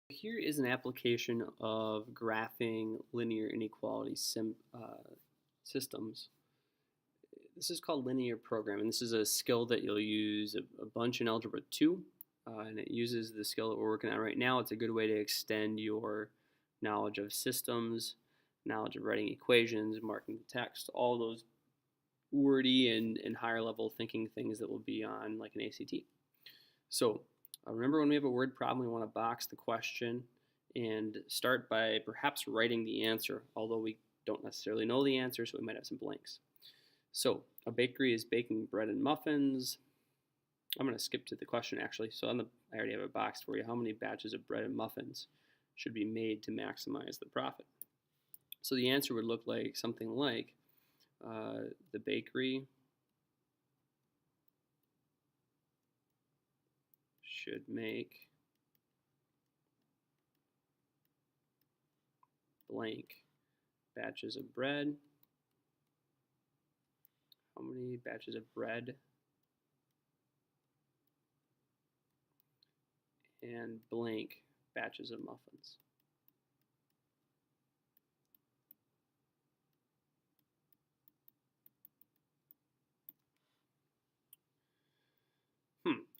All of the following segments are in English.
Here is an application of graphing linear inequality systems. This is called linear programming. This is a skill that you'll use a bunch in Algebra 2, and it uses the skill that we're working on right now. It's a good way to extend your knowledge of systems, knowledge of writing equations, marking text, all those wordy and higher level thinking things that will be on like an ACT. So remember, when we have a word problem, we want to box the question and start by perhaps writing the answer, although we don't necessarily know the answer, so we might have some blanks. So a bakery is baking bread and muffins. I'm going to skip to the question actually. So I already have it boxed for you. How many batches of bread and muffins should be made to maximize the profit? So the answer would look like something like the bakery should make blank batches of bread. How many batches of bread and blank batches of muffins?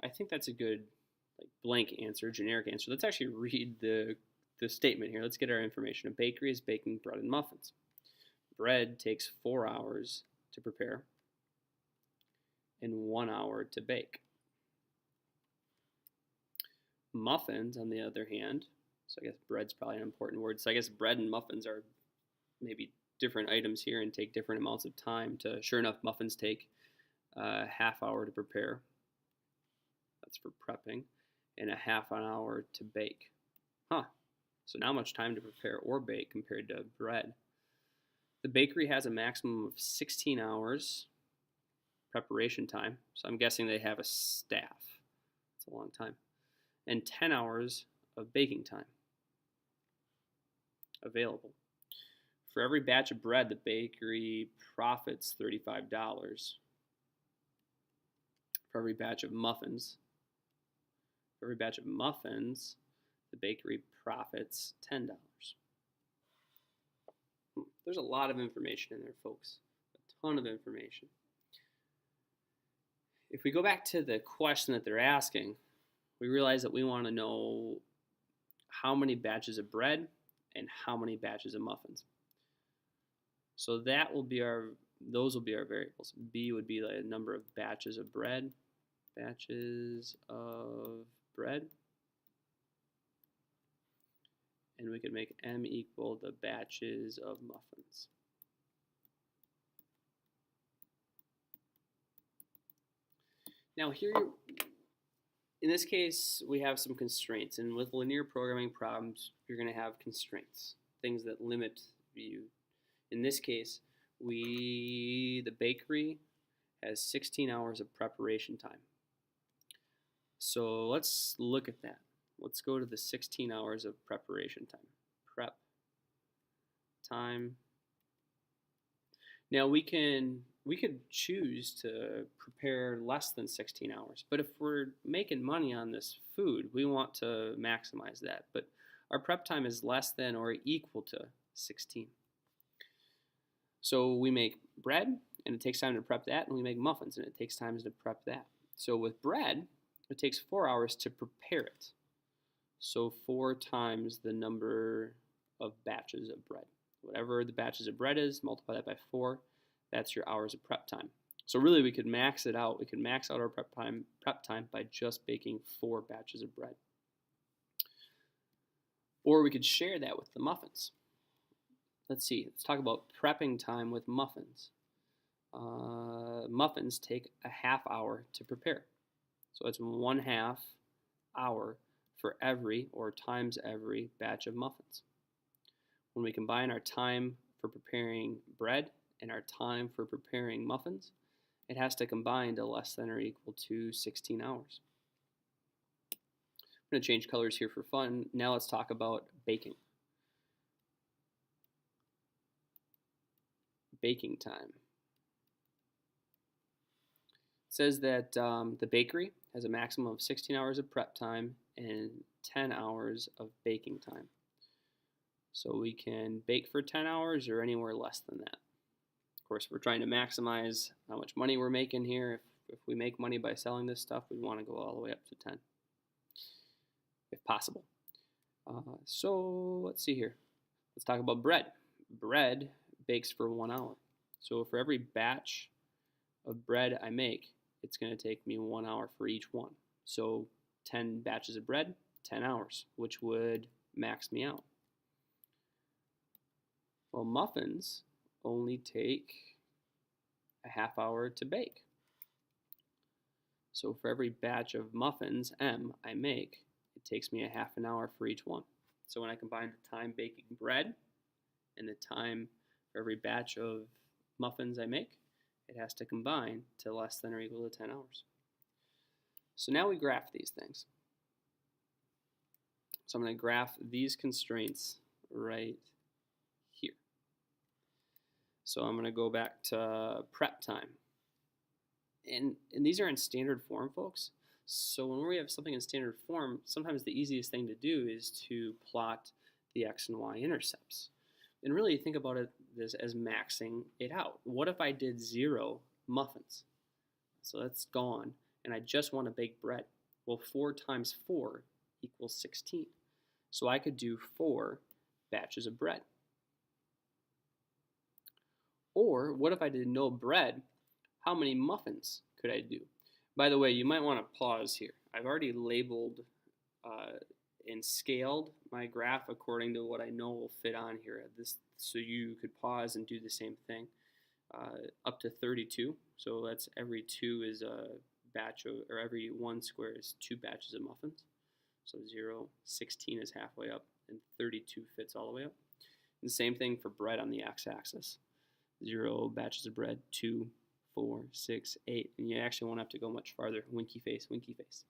I think that's a good blank answer, generic answer. Let's actually read the statement here. Let's get our information. A bakery is baking bread and muffins. Bread takes 4 hours to prepare and 1 hour to bake. Muffins, on the other hand, so I guess bread's probably an important word. So I guess bread and muffins are maybe different items here and take different amounts of time to, sure enough, muffins take a half hour to prepare. That's for prepping. And a half an hour to bake. So not much time to prepare or bake compared to bread. The bakery has a maximum of 16 hours preparation time. So I'm guessing they have a staff. It's a long time. And 10 hours of baking time available. For every batch of bread, the bakery profits $35. For every batch of muffins, the bakery profits $10. There's a lot of information in there, folks. A ton of information. If we go back to the question that they're asking, we realize that we want to know how many batches of bread and how many batches of muffins. So those will be our variables. B would be the number of batches of bread. And we could make M equal the batches of muffins. Now here, in this case, we have some constraints. And with linear programming problems, you're going to have constraints, things that limit you. In this case, the bakery has 16 hours of preparation time. So let's look at that. Let's go to the 16 hours of preparation time. Prep time. Now we could choose to prepare less than 16 hours, but if we're making money on this food, we want to maximize that. But our prep time is less than or equal to 16. So we make bread, and it takes time to prep that, and we make muffins, and it takes time to prep that. So with bread, it takes 4 hours to prepare it. So 4 times the number of batches of bread. Whatever the batches of bread is, multiply that by 4. That's your hours of prep time. So really, we could max it out. We could max out our prep time by just baking 4 batches of bread. Or we could share that with the muffins. Let's see. Let's talk about prepping time with muffins. Muffins take a half hour to prepare. So it's 1/2 hour for every or times every batch of muffins. When we combine our time for preparing bread and our time for preparing muffins, it has to combine to less than or equal to 16 hours. I'm going to change colors here for fun. Now let's talk about baking. Baking time. It says that the bakery has a maximum of 16 hours of prep time and 10 hours of baking time. So we can bake for 10 hours or anywhere less than that. Of course, we're trying to maximize how much money we're making here. If we make money by selling this stuff, we want to go all the way up to 10, if possible. So let's see here. Let's talk about bread. Bread bakes for 1 hour. So for every batch of bread I make, it's going to take me 1 hour for each one. So 10 batches of bread, 10 hours, which would max me out. Well, muffins only take a half hour to bake. So for every batch of muffins, M, I make, it takes me a half an hour for each one. So when I combine the time baking bread and the time for every batch of muffins I make, it has to combine to less than or equal to 10 hours. So now we graph these things. So I'm going to graph these constraints right here. So I'm going to go back to prep time. And these are in standard form, folks. So when we have something in standard form, sometimes the easiest thing to do is to plot the x and y intercepts. And really think about it as maxing it out. What if I did 0 muffins? So that's gone, and I just want to bake bread. Well, 4 times 4 equals 16. So I could do 4 batches of bread. Or what if I did no bread? How many muffins could I do? By the way, you might want to pause here. I've already labeled and scaled my graph according to what I know will fit on here. So you could pause and do the same thing. Up to 32. So that's every 2 is a batch of, or every 1 square is 2 batches of muffins. So 0, 16 is halfway up, and 32 fits all the way up. And the same thing for bread on the x-axis. 0 batches of bread, 2, 4, 6, 8, and you actually won't have to go much farther. Winky face, winky face.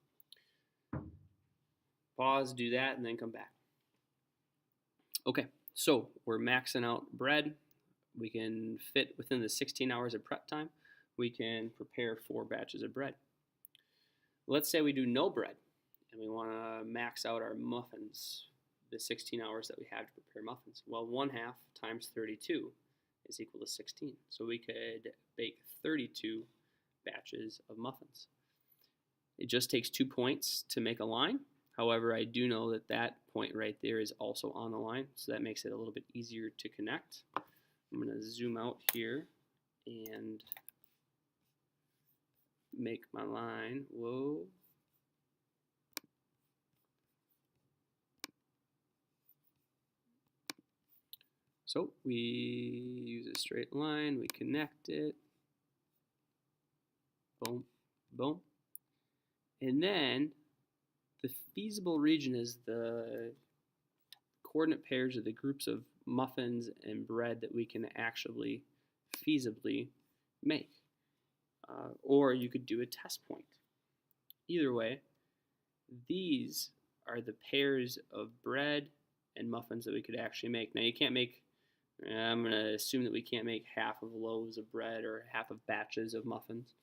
Pause, do that, and then come back. Okay, so we're maxing out bread. We can fit within the 16 hours of prep time. We can prepare 4 batches of bread. Let's say we do no bread, and we want to max out our muffins, the 16 hours that we have to prepare muffins. Well, 1/2 times 32 is equal to 16. So we could bake 32 batches of muffins. It just takes 2 points to make a line. However, I do know that that point right there is also on the line, so that makes it a little bit easier to connect. I'm going to zoom out here and make my line. Whoa. So we use a straight line, we connect it. Boom, boom. And then the feasible region is the coordinate pairs of the groups of muffins and bread that we can actually feasibly make. Or you could do a test point. Either way, these are the pairs of bread and muffins that we could actually make. Now you can't make, I'm going to assume that we can't make half of loaves of bread or half of batches of muffins.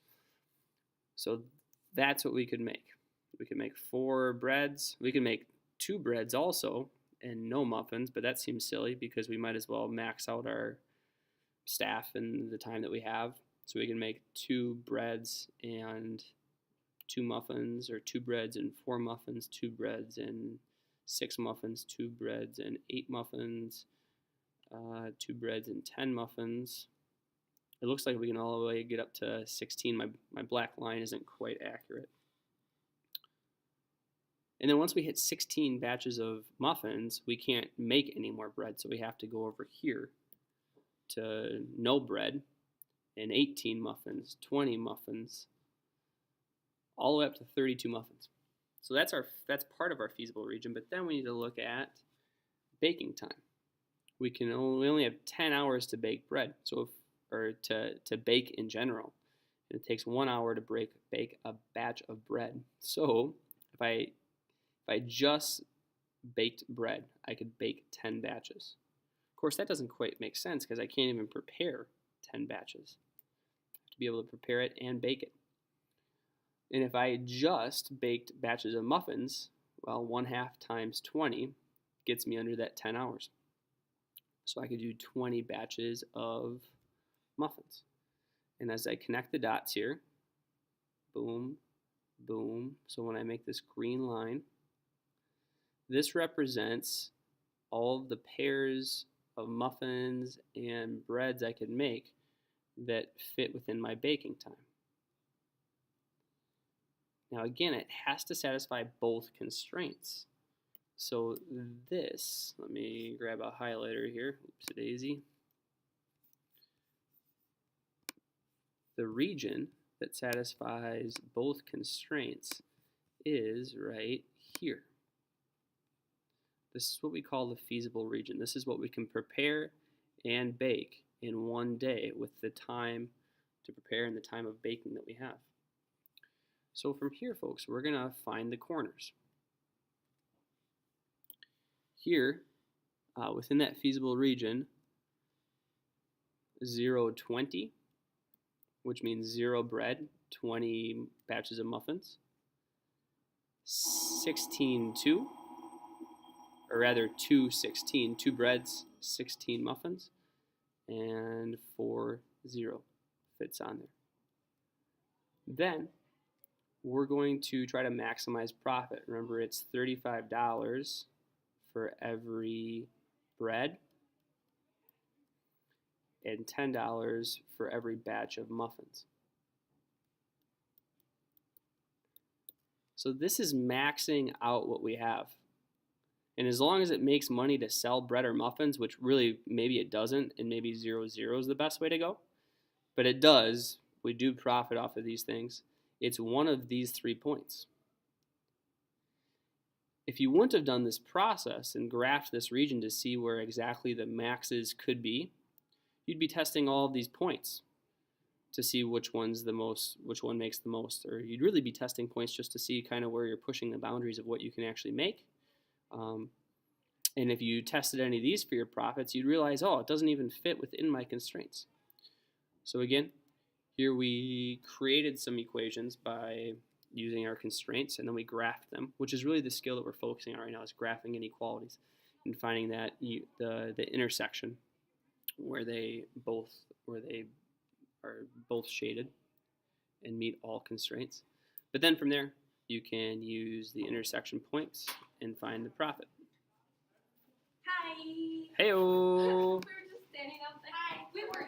So that's what we could make. We could make 4 breads. We could make 2 breads also and no muffins, but that seems silly because we might as well max out our staff and the time that we have. So we can make 2 breads and 2 muffins, or 2 breads and 4 muffins, 2 breads and 6 muffins, 2 breads and 8 muffins, 2 breads and 10 muffins. It looks like we can all the way get up to 16. My black line isn't quite accurate. And then once we hit 16 batches of muffins, we can't make any more bread, so we have to go over here to no bread, and 18 muffins, 20 muffins, all the way up to 32 muffins. So that's part of our feasible region, but then we need to look at baking time. We only have 10 hours to bake bread, to bake in general. And it takes 1 hour to bake a batch of bread. So if I just baked bread, I could bake 10 batches. Of course, that doesn't quite make sense because I can't even prepare 10 batches. I have to be able to prepare it and bake it. And if I just baked batches of muffins, Well, 1/2 times 20 gets me under that 10 hours. So I could do 20 batches of muffins. And as I connect the dots here, boom, boom. So when I make this green line, this represents all of the pairs of muffins and breads I could make that fit within my baking time. Now again, it has to satisfy both constraints. So this, let me grab a highlighter here, oopsie-daisy. The region that satisfies both constraints is right here. This is what we call the feasible region. This is what we can prepare and bake in one day with the time to prepare and the time of baking that we have. So from here, folks, we're gonna find the corners. Here, within that feasible region, 0, 20, which means 0 bread, 20 batches of muffins. 16, 2, or rather 2, 16, 2 breads, 16 muffins, and 4, 0 fits on there. Then we're going to try to maximize profit. Remember, it's $35 for every bread and $10 for every batch of muffins. So this is maxing out what we have. And as long as it makes money to sell bread or muffins, which really maybe it doesn't, and maybe 0, 0 is the best way to go, but it does, we do profit off of these things, it's one of these 3 points. If you wouldn't have done this process and graphed this region to see where exactly the maxes could be, you'd be testing all of these points to see which one makes the most, or you'd really be testing points just to see kind of where you're pushing the boundaries of what you can actually make. And if you tested any of these for your profits, you'd realize, oh, it doesn't even fit within my constraints. So again, here we created some equations by using our constraints, and then we graphed them, which is really the skill that we're focusing on right now, is graphing inequalities and finding that the intersection where they are both shaded and meet all constraints. But then from there, you can use the intersection points and find the profit. Hi. Heyo. We were just standing outside. We were